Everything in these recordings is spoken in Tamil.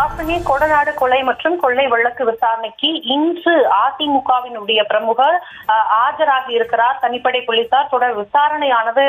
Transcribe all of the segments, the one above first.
ஹாசினி கொடநாடு கொலை மற்றும் கொள்ளை வழக்கு விசாரணைக்கு இன்று அதிமுகவினுடைய பிரமுகர் ஆஜராகி இருக்கிறார். தனிப்படை போலீசார் தொடர் விசாரணையானது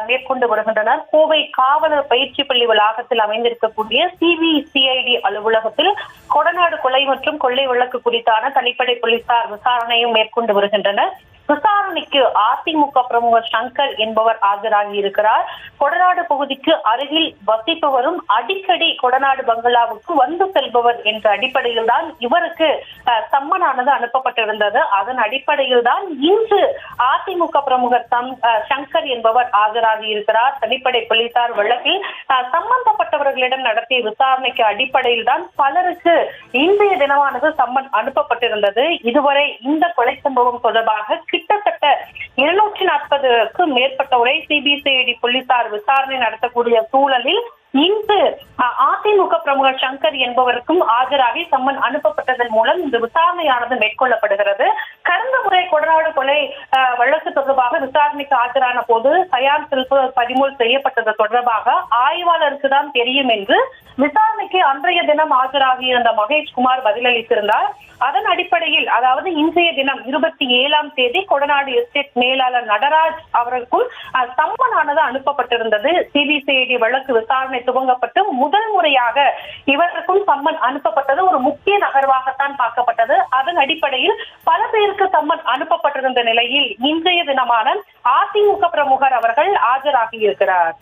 மேற்கொண்டு வருகின்றனர். கோவை காவலர் பயிற்சி பள்ளி வளாகத்தில் அமைந்திருக்கக்கூடிய சிபிசிஐடி அலுவலகத்தில் கொடநாடு கொலை மற்றும் கொள்ளை வழக்கு குறித்தான தனிப்படை போலீசார் விசாரணையும் மேற்கொண்டு வருகின்றனர். விசாரணைக்கு அதிமுக பிரமுகர் சங்கர் என்பவர் ஆஜராகி இருக்கிறார். கொடநாடு பகுதிக்கு அருகில் வசிப்பவரும் அடிக்கடி கொடநாடு பங்களாவுக்கு வந்து செல்பவர் என்ற அடிப்படையில் தான் இவருக்கு சம்மனானது அனுப்பப்பட்டிருந்தது. அதன் அடிப்படையில் தான் இன்று அதிமுக பிரமுகர் சங்கர் என்பவர் ஆஜராகி இருக்கிறார். தனிப்படை போலீசார் வழக்கில் சம்பந்தப்பட்டவர்களிடம் நடத்திய விசாரணைக்கு அடிப்படையில் தான் பலருக்கு இன்றைய தினமானது சம்மன் அனுப்பப்பட்டிருந்தது. இதுவரை இந்த கொலை சம்பவம் தொடர்பாக கிட்டத்தட்ட 240க்கும் மேற்பட்டவரை சிபிசிஐடி போலீசார் விசாரணை நடத்தக்கூடிய சூழலில் இன்று அதிமுக பிரமுகர் சங்கர் என்பவருக்கும் ஆஜராகி சம்மன் அனுப்பப்பட்டதன் மூலம் இந்த விசாரணையானது மேற்கொள்ளப்படுகிறது. கடந்த முறை கொடநாடு கொலை வழக்கு தொடர்பாக விசாரணைக்கு ஆஜரான போது சயான் செல்பு பதிமூல் செய்யப்பட்டது தொடர்பாக ஆய்வாளருக்கு தான் தெரியும் என்று விசாரணைக்கு அன்றைய தினம் ஆஜராகியிருந்த மகேஷ்குமார் பதிலளித்திருந்தார். அதன் அடிப்படையில் அதாவது இன்றைய தினம் 27ஆம் தேதி கொடநாடு எஸ்டேட் மேலாளர் நடராஜ் அவருக்கும் சம்மனானது அனுப்பப்பட்டிருந்தது. சிபிசிஐடி வழக்கு விசாரணை துவங்கப்பட்டு முதல் முறையாக இவருக்கும் சம்மன் அனுப்பப்பட்டது ஒரு முக்கிய நகர்வாகத்தான் பார்க்கப்பட்டது. அதன் அடிப்படையில் பல பேருக்கு சம்மன் அனுப்பப்பட்டிருந்த நிலையில் இன்றைய தினமான அதிமுக பிரமுகர் அவர்கள் ஆஜராகி இருக்கிறார்.